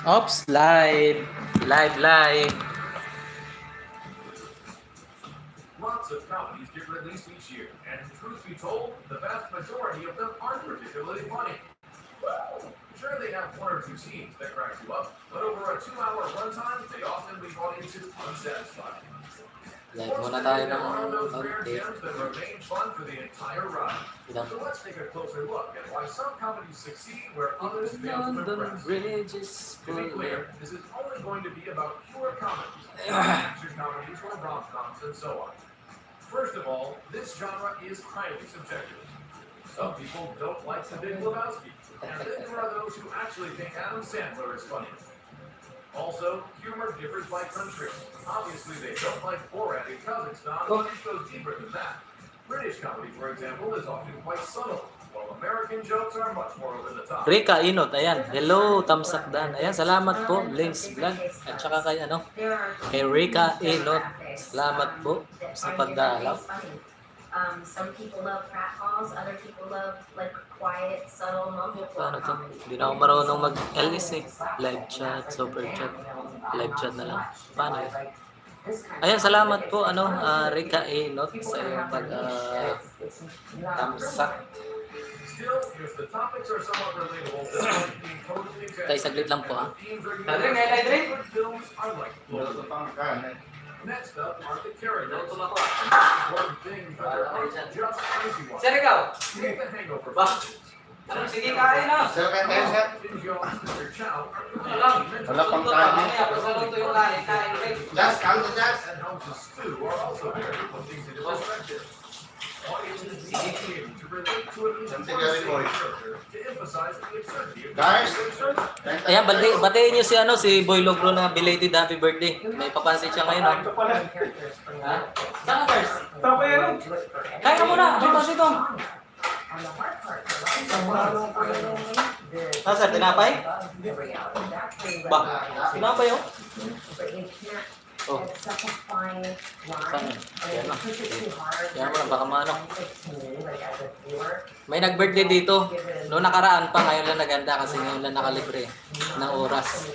Oops, live. Live. Lots of comedies get released each year, and truth be told, the vast majority of them aren't particularly funny. Sure, they have one or two scenes that crack you up, but over a 2-hour runtime, they often leave audiences unsatisfied. Live muna tayo There ng are those rare konti. gems that remain fun for the entire ride. So let's take a closer look at why some comedies succeed where others fail to London impress. Bridge is To be full. clear, this is only going to be about pure comedies, action comedies or rom-coms and so on. First of all, this genre is highly subjective. Some people don't like The Big Lebowski, and then there are those who actually think Adam Sandler is funny. Also, humor differs by country. Obviously, they don't like Borat in Kazakhstan, but it goes deeper than that. British comedy, for example, is often quite subtle, while American jokes are much more over the top. Rika Inot, ayan. Hello, Tamsak Dan. Ayan, salamat po, Links Vlog. At saka kay kay Rika Inot. Salamat po sa pagdalaw. Some people love pratfalls, other people love like quiet, subtle mumblecore Paano to? comedy. Hindi na ako marunong mag-LS eh. Live chat, super chat. Live chat na lang. Paano yun? Ayan, salamat po, Rika Inot sa iyong tamsak. Still, if the topics are somewhat relatable, despite being totally Tay, saglit lang po, ha? Films are like Next up are the characters. One thing, but there aren't just crazy ones. Sir, ikaw? Take the Hangover. Sige, kain na. Sir, kain sir. Jim Jones, Mr. Chow, Wala pang kain. Mamaya, pasaluto yung kain. Kain ulit. Jazz, kaldo Jazz. and House of Stew are also there to put things into perspective. Audiences need to be able to relate to at least one single character to emphasize the absurdity of Guys. the situation. Ayan, batiin niyo si Boy Logro na belated happy birthday. May papansin siya ngayon, ha? Ha? Saan ka, Kars? Kain ka muna, may pansin ito. Sir, tinapay? Ba? Tinapay, oh? Oh. Saan? Yan na. Yan mo na, baka maano. May nag-birthday dito. Noong nakaraan pa, ngayon lang naganda kasi ngayon lang nakalibre ng oras.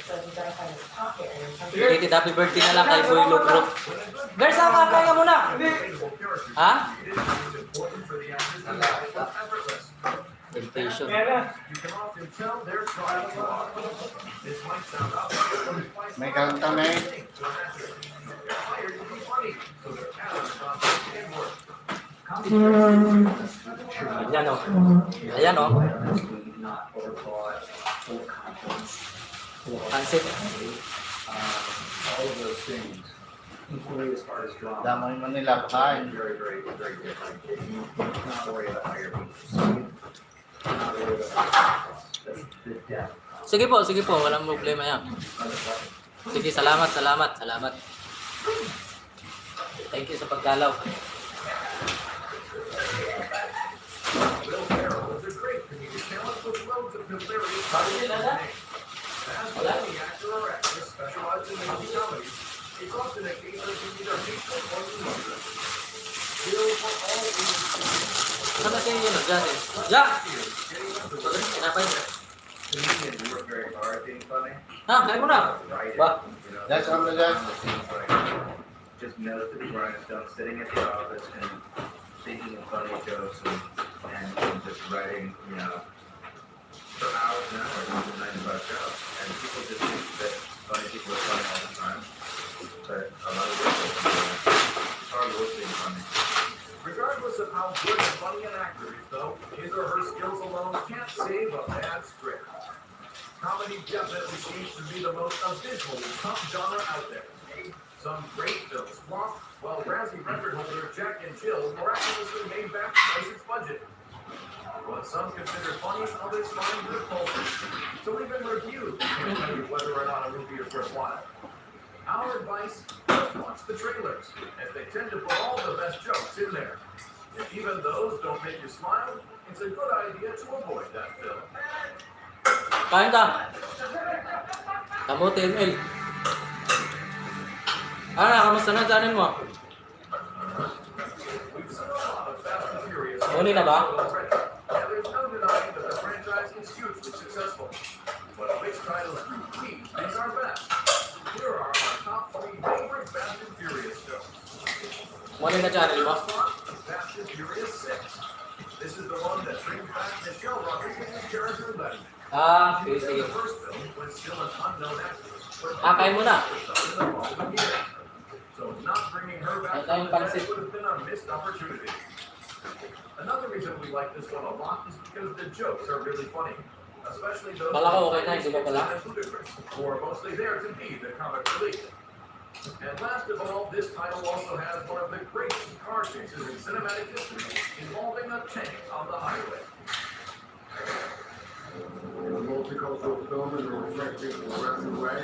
Belated happy birthday na lang kay Boy Logro. Girls, saan ka? Kaya muna. Ha? Temptation. You can often tell they're trying to walk. This might sound obvious, but it's quite May kanta na eh. They're hired to be funny, so their talent is not in work. Ayan, oh. Ayan, oh. Pansit. All of those things, equally as hard as drama, Damay mo nila kain. very different. Not worry about how you're being perceived, not worry about the depth Sige po. Walang problema yan. of the play. Sige, salamat. Thank you sa pagdalaw. Will Ferrell is a great comedic talent with loads of hilarious comedy. As with any actor or actress specialized in making comedies, it's often a case of you either hate them or you love them. Still, for all ages, Ano sa inyo, Jack? Jack! Tinapay. Comedians work very hard being funny. Ha, kain mo na. Writing, Ba? you know, Jazz, kaldo Jazz. it seems like just nose to the grindstone, sitting at the office and thinking of funny jokes and just writing, you know, for hours and hours on the 95 show. And people just think that funny people are funny all the time. But a lot of people, it's hard work being funny. regardless of how good and funny an actor is, though, his or her skills alone can't save a bad script. Comedy definitely seems to be the most abysmally tough genre out there. Some great films flop, while Razzie record holder Jack and Jill miraculously made back twice its budget. What some consider funny, others find repulsive. So even reviews can't tell you whether or not a movie is worthwhile. Our advice, just watch the trailers, as they tend to put all the best jokes in there. If even those don't make you smile, it's a good idea to avoid that film. Kain ka. Kamote ML. Kamusta na channel mo? We've seen a lot of Fast and Furious Huli na ba? already, and there's no denying that the franchise is hugely successful. But which titles do we make our best. Here are our top 3 favorite Fast and Furious films. Mali na channel mo? Fast and Furious 6. This is the one that brings back Michelle Rodriguez's character Letty. Ah, She sige, was in sige. the first film when still an unknown actress. but Kain mo na. in the following year. So not bringing her back Ano tayong from the dead pansit? would have been a missed opportunity. Another reason we like this one a lot is because the jokes are really funny. Especially those Pala ko, okay na, hindi ba pala? and ludicrous, who are mostly there to be the comic relief. And last of all, this title also has one of the greatest car chases in cinematic history involving a tank on the highway. A multicultural film in a reflective, progressive way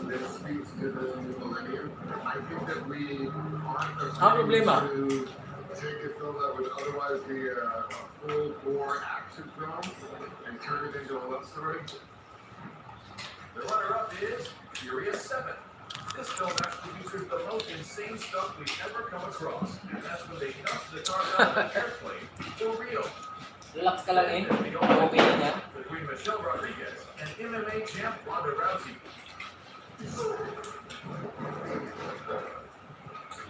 that speaks to the new millennium. I think that we aren't problema? afraid to take a film that would otherwise be a full-bore action film and turn it into a love story. The runner-up is Furious 7. This film actually features the most insane stuff we've ever come across, and that's when they dumped the car out of an airplane for real. Relax ka lang eh. And the Okay na yan. between Michelle Rodriguez and MMA champ Ronda Rousey.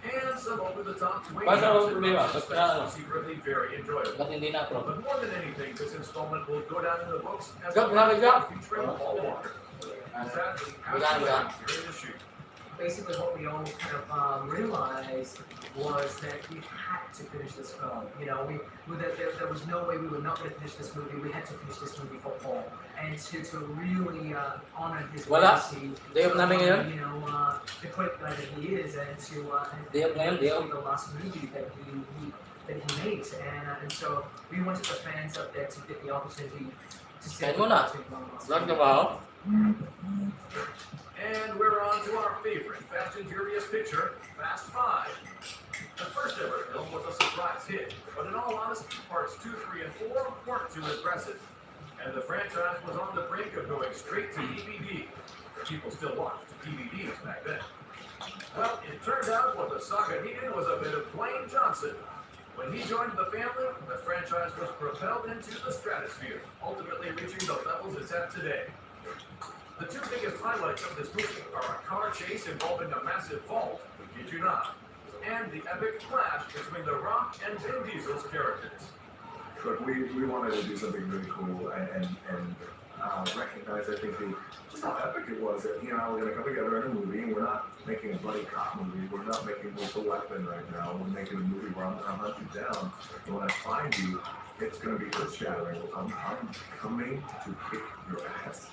And some over-the-top Dwayne Paano Johnson problema? nonsense Basta was secretly very enjoyable. Ba't hindi na-approve? But more than anything, this installment will go down in the books as Go, a grabe ka. featuring Paul Walker. Sadly, Wala ba? during the shoot. Basically what we all kind of realized was that we had to finish this film. You know, there was no way we were not going to finish this movie. We had to finish this movie for Paul. And to really honor his Wala. legacy, Day off namin ngayon. you know, the great guy that he is, and to Day off ngayon, day off. the last movie that he made. And so we wanted the fans up there to get the opportunity to see Kain mo na. Vlog na ba ako? And we're on to our favorite Fast and Furious picture, Fast 5. The first ever film was a surprise hit, but in all honesty, parts 2, 3, and 4 weren't too impressive. And the franchise was on the brink of going straight to DVD. People still watched DVDs back then. Well, it turned out what the saga needed was a bit of Dwayne Johnson. When he joined the family, the franchise was propelled into the stratosphere, ultimately reaching the levels it's at today. The two biggest highlights of this movie are a car chase involving a massive vault, we kid you not, and the epic clash between The Rock and Vin Diesel's characters. Look, we wanted to do something really cool and recognize, I think, just how epic it was that, we're going to come together in a movie, and we're not making a bloody cop movie, we're not making Lethal Weapon right now, we're making a movie where I'm going to hunt you down, and when I find you, it's going to be earth-shattering. I'm coming to kick your ass.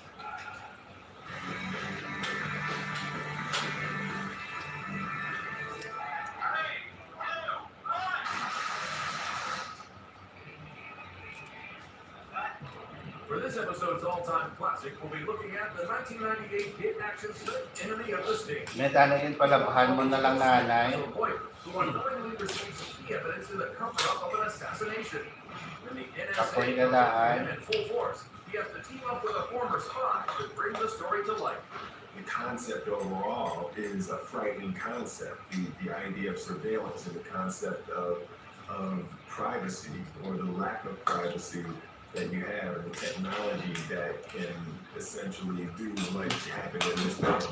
For this episode's all-time classic, we'll be looking at the 1998 hit action flick, Enemy of the State. Metana din palabahan mo na lang nanay. Boyer, who unknowingly receives key evidence in the cover-up of an assassination. When the Ako'y NSA galaan. comes in full force, he has to team up with a former spy to bring the story to life. The concept overall is a frightening concept. The idea of surveillance and the concept of privacy, or the lack of privacy that you have, and the technology that can essentially do what happened in this film.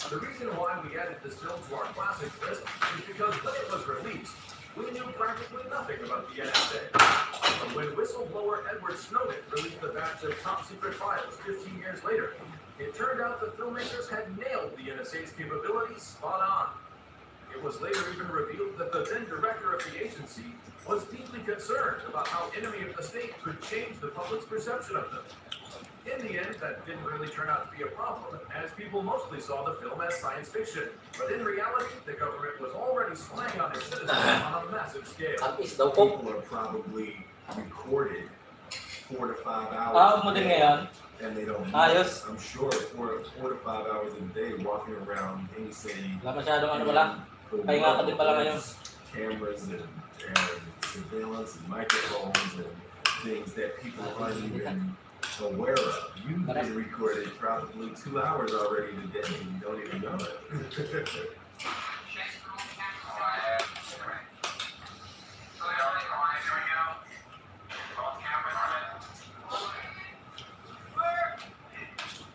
The reason why we added this film to our classics list is because when it was released, we knew practically nothing about the NSA. But when whistleblower Edward Snowden released a batch of top-secret files 15 years later, it turned out the filmmakers had nailed the NSA's capabilities spot on. It was later even revealed that the then director of the agency was deeply concerned about how Enemy of the State could change the public's perception of them. In the end, that didn't really turn out to be a problem, as people mostly saw the film as science fiction. But in reality, the government was already spying on its citizens on a massive scale. At least daw po. People are probably recorded 4 to 5 hours. Mo din ngayon. And they don't. Ayos. I'm sure 4 to 5 hours a day walking around any city. Wala masyadong ano wala. Pahinga ka din pala ngayon. Cameras and surveillance and microphones and things that people aren't even aware of. You've been recorded probably 2 hours already today and you don't even know it.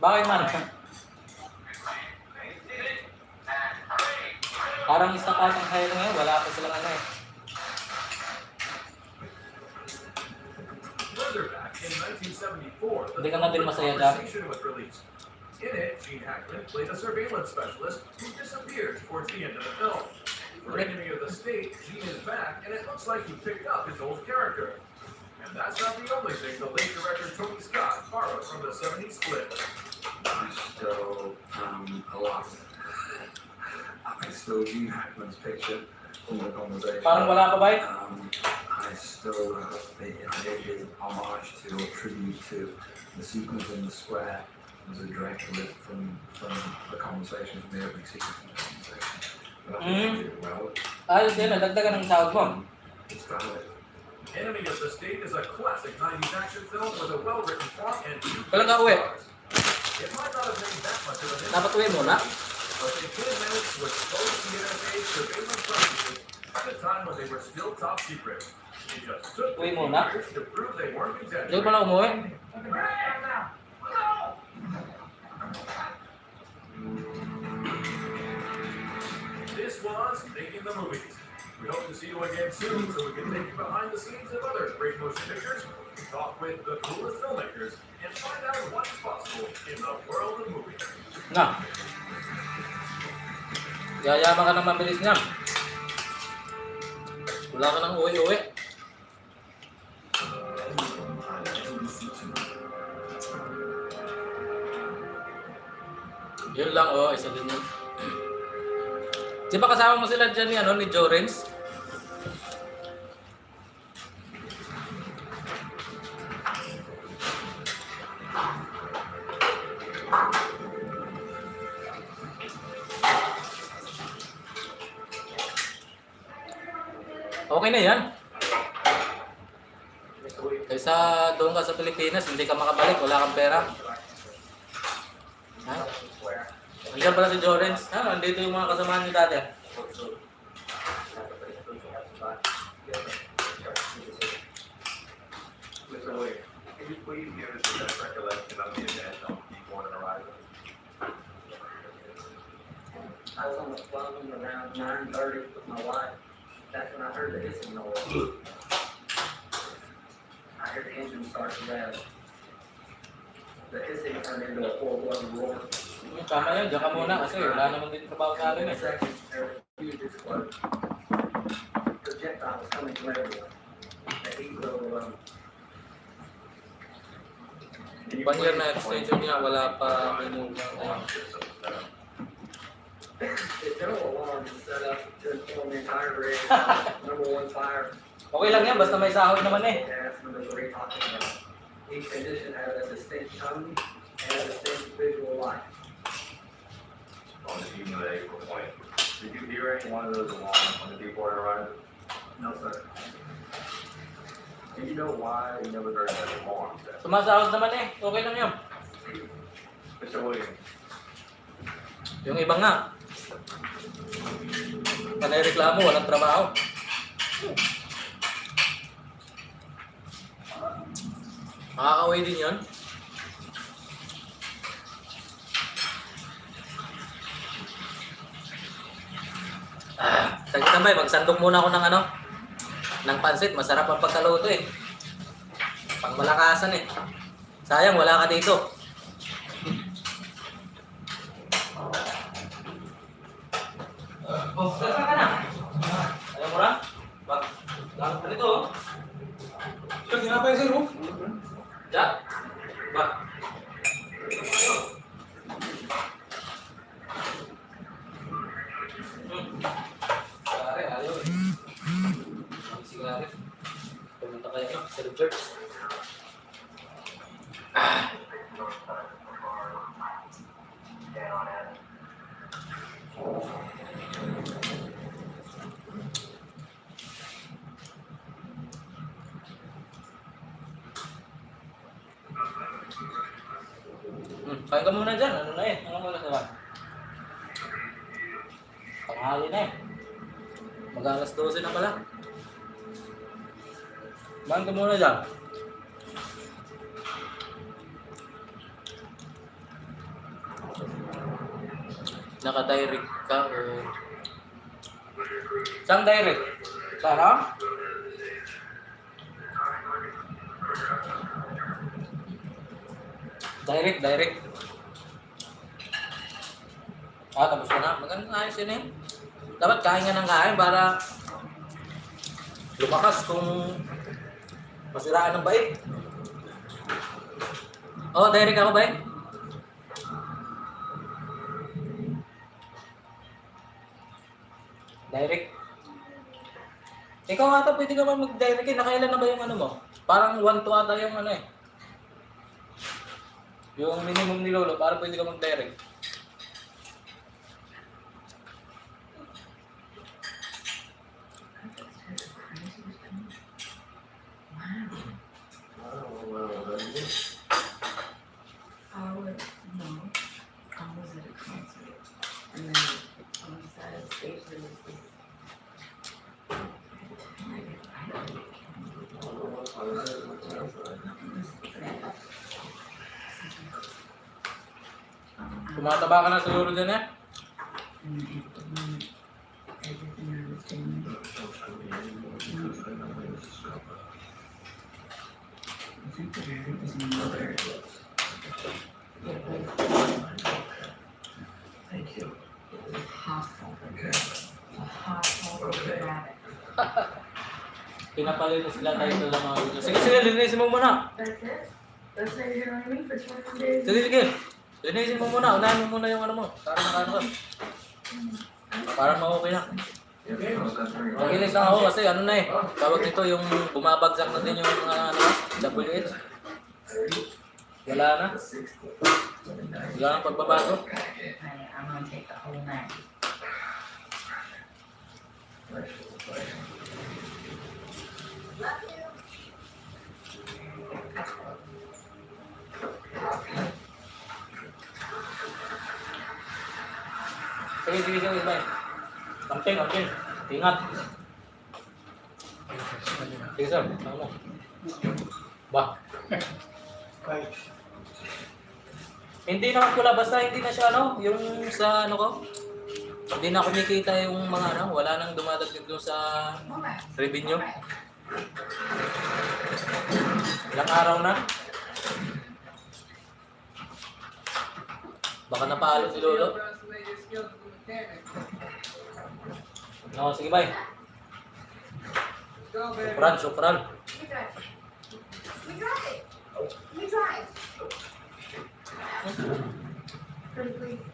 Bakit man? Parang isa pa ang hire ngayon, wala pa silang ano eh. Further back in 1974, the Hindi ka na din film masaya dyan. Conversation was released. In it, Gene Hackman played a surveillance specialist who disappeared towards the end of the film. For Enemy of the State, Gene is back, and it looks like he picked up his old character. And that's not the only thing the late director Tony Scott borrowed from the 70s flick. I stole a lot. I stole Gene Hackman's picture from the conversation. Parang wala pa ba eh? I stole his homage to or tribute to the sequence in the square. It was a direct lift from the conversation, from the opening sequence of the conversation. But I think he did it well. Ayos din, nadagdagan ng sahod mo. It's valid. Enemy of the State is a classic 90s action film with a well-written plot and two Kailan ka uwi? It might not have made that much of an Dapat uwi muna. but they did manage to expose the NSA's surveillance practices at a time when they were still top secret. It just took Uwi 15 muna. years to prove they weren't Hindi exaggerating. pa na umuwi. This was Making the Movies. We hope to see you again soon so we can take you behind the scenes of other great motion pictures, talk with the coolest filmmakers, and find out what's possible in the world of movies. Na. Yayaman ka ng mabilis niya. Wala ka nang uwi-uwi. Yun lang, oh, isa din yun. Di ba kasama mo sila dyan ni, ano, ni Jorens? Okay na yan. Kaysa doon ka sa Pilipinas, hindi ka makabalik, wala kang pera. Ha? Andiyan pala si Jorens. Ha? Andito yung mga kasamahan niyo dati. Mr. Williams, can you please give us the best recollection of the event on Deepwater Horizon? I was on the phone around 9:30 with my wife. That's when I heard the hissing noise. I heard the engine start to rev. The hissing turned into a full-blown roar. Tama yun, diyan ka muna kasi wala naman din trabaho sa akin In a eh. second, there was a huge explosion. Projectile was coming from everywhere. The heat was overwhelming. 1 year na extension niya, wala pa minimum. The general alarm was set up to inform the entire rig. Number one fire. Okay lang yan, basta may sahod naman eh. Gas, number three talking about. Each condition had a distinct tone and a distinct visual light. On the evening of the April point, did you hear any one of those alarms on the Deepwater Horizon? No, sir. And you know why you never heard that alarm? Sumasahod naman eh, okay lang yun. Mr. Williams, Yung iba nga, panay reklamo, walang trabaho. Makakaway din yun. Saglit tambay, magsandok muna ako ng ano, ng pansit. Masarap ang pagkaluto eh. Pang malakasan eh. Sayang, wala ka dito. Oh, saan ka na? Ayaw mo na? Bak, lang ka nito oh. Ito, ginapay sir, oh. Jack? Bak. Sigari, ayaw eh. Ang sigari. Pumunta kayo no? Sir George. Kain ka muna dyan. Ano na eh? Ano muna sa ba? Tanghali na eh. Mag-alas 12 na pala. Kain ka muna dyan. Naka-direct ka o Saan direct? Sana? Direct. Ah, tapos ka na. Magandang ayos yun eh. Dapat kain ka ng kain para lumakas kung masiraan ng bait. Oh, direct ako, bait. Direct. Ikaw ata pwede ka mag-direct eh. Nakailan na ba yung ano mo? Parang 1 to ata yung ano eh. Yung minimum ni Lolo, para pwede ka mag-direct. I would, no, I was at a concert, and then on the side of the stage there was this. Tumataba ka na siguro dyan eh. And everything I was doing. I think the very was another. Thank you. Hostile. A hostile rabbit. Pinapalinis sila tayo sa mga video. Sige, linisin mo muna. That's it? That's how you're gonna leave me for 20 days? Sige. Linisin mo muna. Unahin mo muna yung ano mo. Para makano ka. Para ma-okay na. Makinis lang ako kasi ano na eh. Tawag nito yung bumabagsak na din yung mga ano, WH. Wala na. Wala nang pagbabago. Honey, I'm gonna take the whole night. Sige, bye. Kamping. Ingat. Sige, sir. Ano mo? Ba? Hindi naman pula, basta hindi na siya ano, yung sa ano ko. Hindi na kumikita yung mga ano, wala nang dumadagdag doon sa revenue. Ilang araw na. Baka napalo si Lolo. No, sige bye. Sopran. We drive. Pretty please.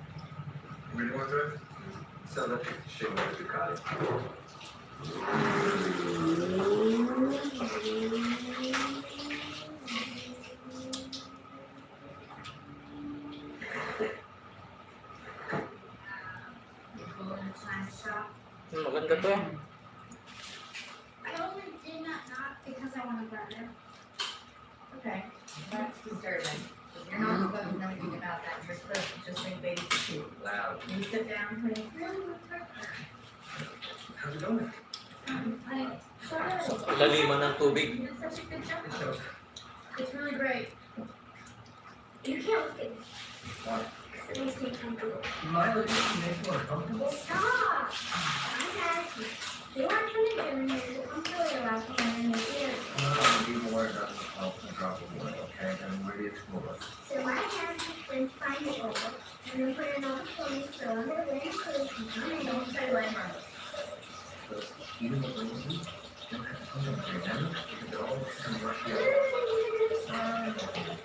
Really want to? So let's show you what we got. Maganda to eh. I only did not because I want to burn it. Okay, that's disturbing. You're not supposed to know anything about that. You're supposed to just think baby food. Loud. You sit down, honey. How's it going? Sa laliman ng tubig. You did such a good job. It's really great. You can't look at me. Why? It makes me comfortable. My location makes you uncomfortable? Stop! I'm asking. You want to come in here, I'm really allowed to come in here. Be more than a drop of water, okay? And really explore. So my hands then find it over, and then put it on the phone, throw it away, and don't try to let her. So even with the movie, you don't have to put them there, then you all kind of rush you.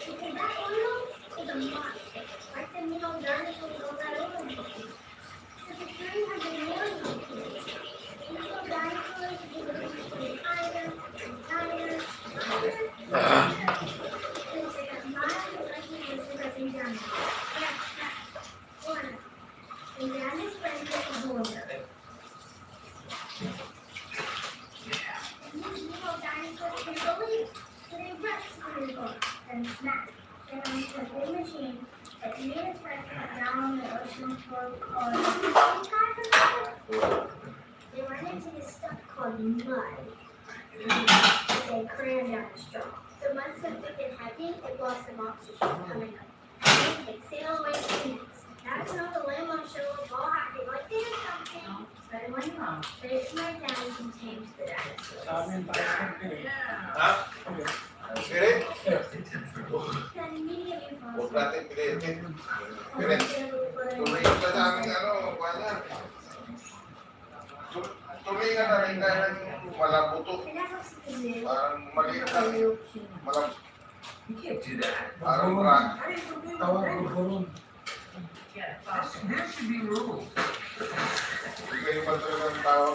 Because that oil is a monster. Like the neon dinosaurs all that oil. Because the tree has a million of them. Neon dinosaurs give it higher, higher, higher. It's like a mile of onion is dripping down. Corner. And down his friend gets a border. These little dinosaurs can believe. So they rush through the book and snap. Then onto a big machine that made its way down the ocean floor called they run into this stuff called mud. They cram down the straw. The mud's so thick and heavy, it blocks the oxygen coming up. They sail away to the next. That's when all the lemons show up all happy, like there's something. Say when you're wrong. amin tayo. Ha? Pilit? Then immediately Huwag falls. natin pilitin. Pilit. Tuloy ka sa aming kanya. Tuloy ka na rin kaya ng malabuto. And that's what's the news. Parang maliit lang. Malab- You can't do that. Parang bra. Tawag ko ron. There should be rules. Hindi kayo ba talagang tao?